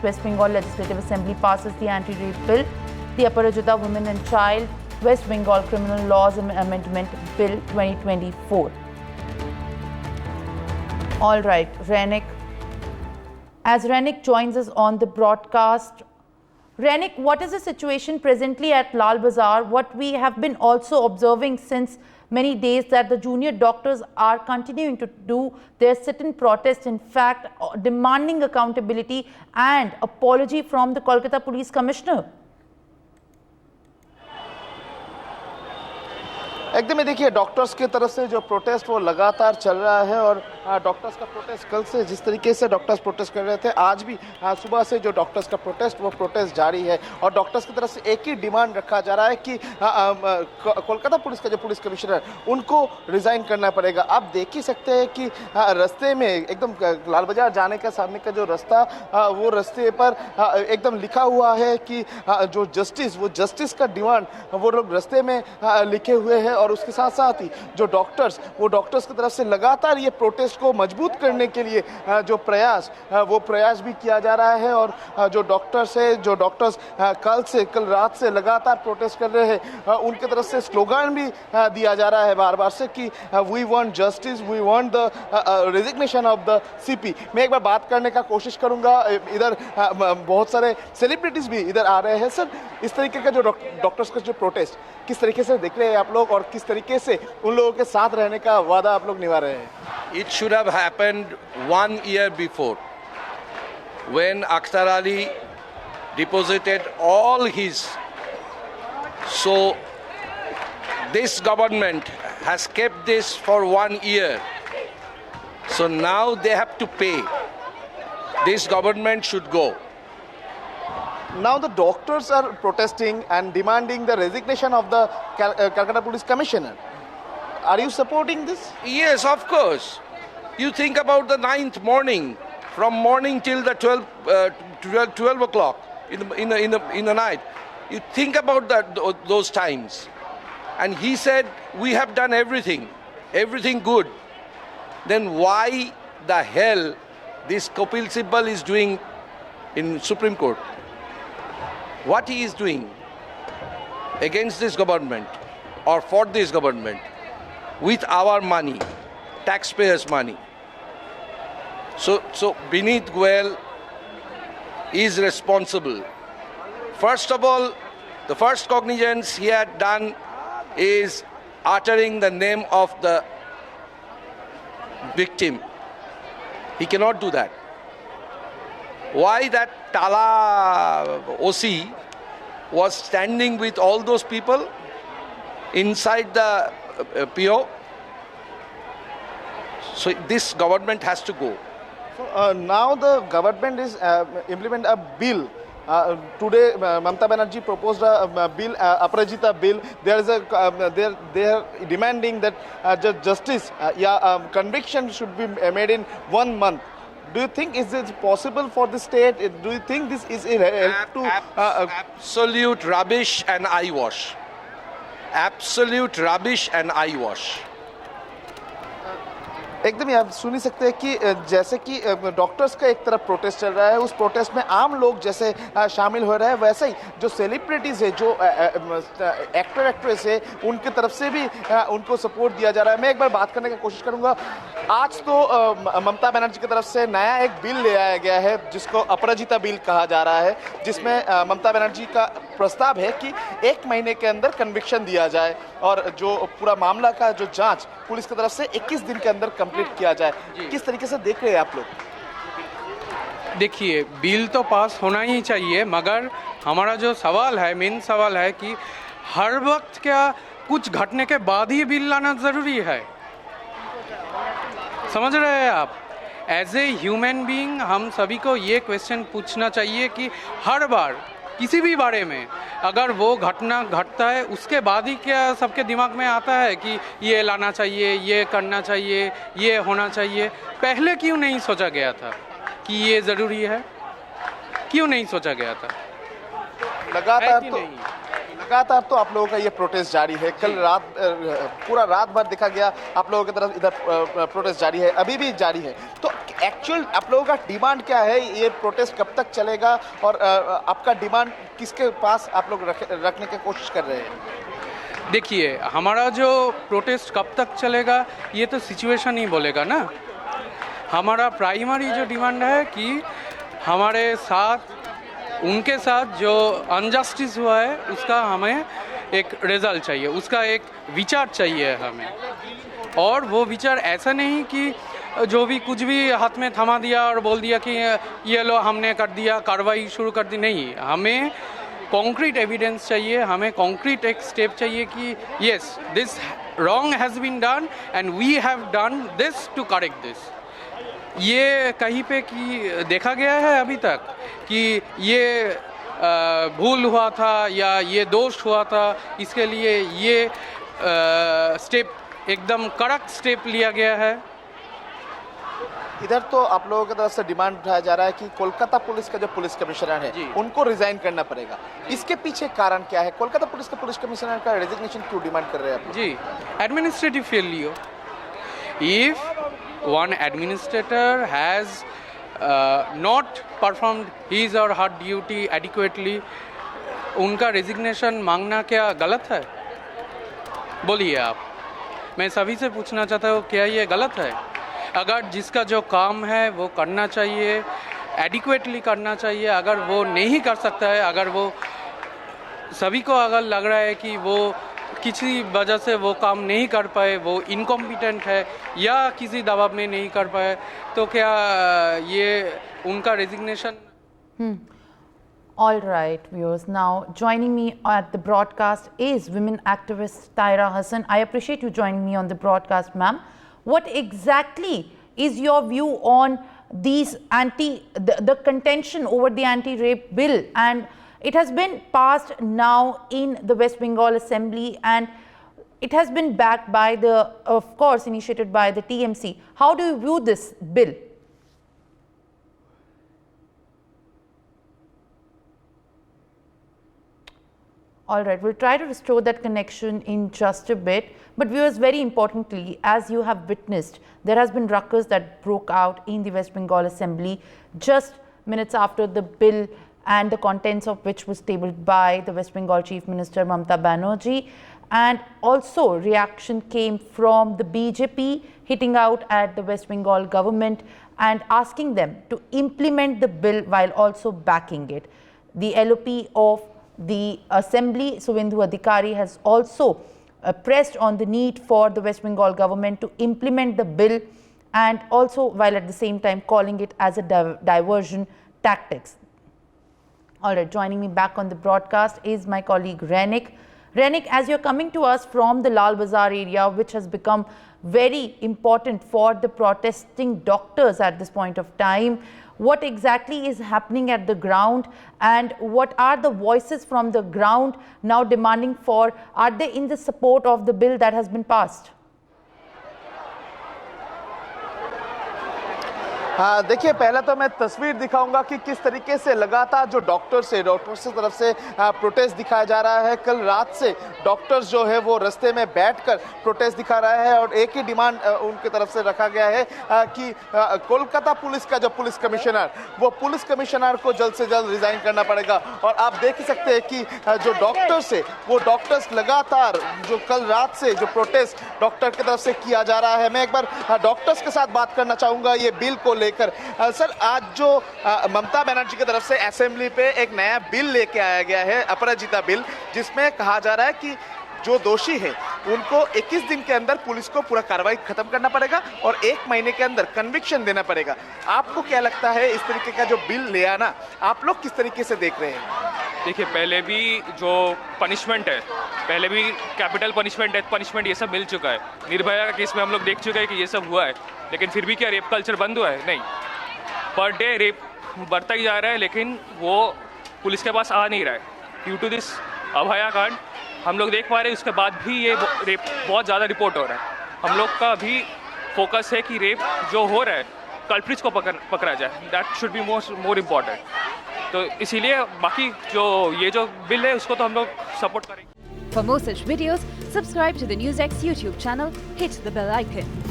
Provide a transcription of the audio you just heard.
Amendment. West Bengal Legislative Assembly passes the anti-rape bill. The Aparajita Women and Child West Bengal Criminal Laws Amendment Bill 2024. All right, Renik. As Renik joins us on the broadcast, Renik, what is the situation presently at Lal Bazaar? What we have been also observing since many days that the junior doctors are continuing to do their sit-in protest, in fact, demanding accountability and apology from the Kolkata Police Commissioner. एकदम ही देखिए, doctors की तरफ से जो protest वो लगातार चल रहा है और डॉक्टर्स का प्रोटेस्ट कल से जिस तरीके से डॉक्टर्स प्रोटेस्ट कर रहे थे, आज भी सुबह से जो डॉक्टर्स का प्रोटेस्ट जारी है और डॉक्टर्स की तरफ से एक ही डिमांड रखा जा रहा है कि कोलकाता पुलिस का जो पुलिस कमिश्नर उनको रिज़ाइन करना पड़ेगा। आप देख ही सकते हैं कि रास्ते में एकदम लाल बाजार जाने का सामने का जो रास्ता, वो रास्ते पर एकदम लिखा हुआ है कि जो जस्टिस का डिमांड वो लोग रास्ते में लिखे हुए हैं और उसके साथ साथ ही जो डॉक्टर्स की तरफ से लगातार ये प्रोटेस्ट को मजबूत करने के लिए जो प्रयास भी किया जा रहा है और जो डॉक्टर्स कल रात से लगातार प्रोटेस्ट कर रहे हैं, उनके तरफ से स्लोगन भी दिया जा रहा है बार बार से कि we want justice, we want the resignation of the CP. मैं एक बार बात करने का कोशिश करूंगा, इधर बहुत सारे सेलिब्रिटीज भी इधर आ रहे हैं। सर, इस तरीके का जो डॉक्टर्स का जो प्रोटेस्ट किस तरीके से देख रहे हैं आप लोग और किस तरीके से उन लोगों के साथ रहने का वादा आप लोग निभा रहे हैं? It should have happened 1 year before, when Akhtar Ali deposited all his. So this government has kept this for 1 year. So now they have to pay. This government should go. Now the doctors are protesting and demanding the resignation of the Calcutta Police Commissioner. Are you supporting this? Yes, of course. You think about the 9th morning, from morning till the 12 o'clock in the night. You think about those times. And he said, we have done everything good. Then why the hell this Kapil Sibal is doing in Supreme Court? What he is doing against this government or for this government with our money, taxpayers' money. So Bineet Goyal is responsible. First of all, the first cognizance he had done is uttering the name of the victim. He cannot do that. Why that Tala OC was standing with all those people inside the PO? So this government has to go. So now the government is implement a bill. Today, Mamata Banerjee proposed a bill, Aparajita bill. They are demanding that justice, conviction should be made in 1 month. Do you think is it possible for the state? Do you think this is absolute rubbish and eyewash? Absolute rubbish and eyewash. एकदम ही आप सुन ही सकते हैं कि जैसे कि doctors का एक तरफ प्रोटेस्ट चल रहा है, उस प्रोटेस्ट में आम लोग जैसे शामिल हो रहे हैं, वैसे ही जो सेलिब्रिटीज़ है, जो एक्टर एक्ट्रेस है, उनके तरफ से भी उनको सपोर्ट दिया जा रहा है। मैं एक बार बात करने की कोशिश करूंगा। आज तो ममता बनर्जी की तरफ से नया एक बिल ले आया गया है जिसको अपराजिता बिल कहा जा रहा है, जिसमें ममता बनर्जी का प्रस्ताव है कि 1 महीने के अंदर कन्विक्शन दिया जाए और जो पूरा मामला का जो जांच पुलिस की तरफ से 21 दिन के अंदर कंप्लीट किया जाए। किस तरीके से देख रहे हैं आप लोग? देखिए, बिल तो पास होना ही चाहिए, मगर हमारा जो सवाल है, मेन सवाल है कि हर वक्त क्या कुछ घटने के बाद ही बिल लाना ज़रूरी है? समझ रहे हैं आप? एज ए ह्यूमन बीइंग हम सभी को ये क्वेश्चन पूछना चाहिए कि हर बार किसी भी बारे में अगर वो घटना घटता है उसके बाद ही क्या सबके दिमाग में आता है कि ये लाना चाहिए, ये करना चाहिए, ये होना चाहिए? पहले क्यों नहीं सोचा गया था कि ये ज़रूरी है? क्यों नहीं सोचा गया था? लगातार तो आप लोगों का ये प्रोटेस्ट जारी है, कल रात पूरा रात भर देखा गया आप लोगों की तरफ इधर प्रोटेस्ट जारी है, अभी भी जारी है। तो एक्चुअल आप लोगों का डिमांड क्या है, ये प्रोटेस्ट कब तक चलेगा और आपका डिमांड किसके पास आप लोग रखने की कोशिश कर रहे हैं? देखिए, हमारा जो प्रोटेस्ट कब तक चलेगा ये तो सिचुएशन ही बोलेगा ना। हमारा प्राइमरी जो डिमांड है कि हमारे साथ, उनके साथ जो अनजस्टिस हुआ है उसका हमें एक रिजल्ट चाहिए, उसका एक विचार चाहिए हमें। और वो विचार ऐसा नहीं कि जो भी कुछ भी हाथ में थमा दिया और बोल दिया कि ये लो हमने कर दिया, कार्रवाई शुरू कर दी। नहीं, हमें कॉन्क्रीट एविडेंस चाहिए, हमें कॉन्क्रीट एक स्टेप चाहिए कि yes this wrong has been done and we have done this to correct this. ये कहीं पे कि देखा गया है अभी तक कि ये भूल हुआ था या ये दोष हुआ था, इसके लिए ये स्टेप एकदम कड़क स्टेप लिया गया है। इधर तो आप लोगों की तरफ से डिमांड उठाया जा रहा है कि कोलकाता पुलिस का जो पुलिस कमिश्नर है उनको रिजाइन करना पड़ेगा। इसके पीछे कारण क्या है? कोलकाता पुलिस के पुलिस कमिश्नर का रेजिग्नेशन क्यों डिमांड कर रहे हैं आप? जी, administrative failure. If one administrator has not performed his or her duty adequately, उनका रेजिग्नेशन मांगना क्या गलत है? बोलिए आप। मैं सभी से पूछना चाहता हूँ, क्या ये गलत है? अगर जिसका जो काम है वो करना चाहिए, एडिक्वेटली करना चाहिए। अगर वो नहीं कर सकता है, अगर वो सभी को अगर लग रहा है कि वो किसी वजह से वो काम नहीं कर पाए, वो इनकॉम्पिटेंट है या किसी दबाव में नहीं कर पाए, तो क्या ये उनका resignation? All right, viewers. Now, joining me at the broadcast is women activist Taira Hassan. I appreciate you joining me on the broadcast, ma'am. What exactly is your view on these the contention over the anti-rape bill? And it has been passed now in the West Bengal Assembly, and it has been backed by of course, initiated by the TMC. How do you view this bill? All right, we'll try to restore that connection in just a bit. But viewers, very importantly, as you have witnessed, there has been ruckus that broke out in the West Bengal Assembly just minutes after the bill and the contents of which was tabled by the West Bengal Chief Minister Mamata Banerjee. And also reaction came from the BJP hitting out at the West Bengal government and asking them to implement the bill while also backing it. The LOP of the Assembly, Suvendu Adhikari, has also pressed on the need for the West Bengal government to implement the bill, and also while at the same time calling it as a diversion tactics. All right, joining me back on the broadcast is my colleague Renik. Renik, as you're coming to us from the Lal Bazaar area, which has become very important for the protesting doctors at this point of time, what exactly is happening at the ground, and what are the voices from the ground now demanding for? Are they in the support of the bill that has been passed? हाँ, देखिए, पहले तो मैं तस्वीर दिखाऊंगा कि किस तरीके से लगातार जो डॉक्टर्स की तरफ से प्रोटेस्ट दिखाया जा रहा है। कल रात से डॉक्टर्स जो है वो रास्ते में बैठकर प्रोटेस्ट दिखा रहा है और एक ही डिमांड उनकी तरफ से रखा गया है कि कोलकाता पुलिस का जो पुलिस कमिश्नर, वो पुलिस कमिश्नर को जल्द से जल्द रिजाइन करना पड़ेगा। और आप देख ही सकते हैं कि जो डॉक्टर्स है वो डॉक्टर्स लगातार जो कल रात से जो प्रोटेस्ट डॉक्टर की तरफ से किया जा रहा है। मैं एक बार डॉक्टर्स के साथ बात करना चाहूँगा ये बिल को लेकर। सर, आज जो ममता बनर्जी की तरफ से असेंबली पे एक नया बिल लेके आया गया है, अपराजिता बिल, जिसमें कहा जा रहा है कि जो दोषी है उनको 21 दिन के अंदर पुलिस को पूरा कार्रवाई खत्म करना पड़ेगा और 1 महीने के अंदर कन्विक्शन देना पड़ेगा। आपको क्या लगता है इस तरीके का जो बिल ले आना, आप लोग किस तरीके से देख रहे हैं? देखिए, पहले भी जो पनिशमेंट है, पहले भी कैपिटल पनिशमेंट, डेथ पनिशमेंट, ये सब मिल चुका है। निर्भया का केस में हम लोग देख चुके हैं कि ये सब हुआ है, लेकिन फिर भी क्या रेप कल्चर बंद हुआ है? नहीं, पर डे रेप बढ़ता ही जा रहा है, लेकिन वो पुलिस के पास आ नहीं रहा है। ड्यू टू दिस अभया कांड हम लोग देख पा रहे हैं, उसके बाद भी ये रेप बहुत ज़्यादा रिपोर्ट हो रहा है। हम लोग का भी फोकस है कि रेप जो हो रहा है कल्प्रिट्स को पकड़ा जाए। That should be more important. तो इसीलिए बाकी जो ये जो बिल है उसको तो हम लोग सपोर्ट करेंगे। For more such videos, subscribe to the NewsX YouTube channel, hit the bell icon.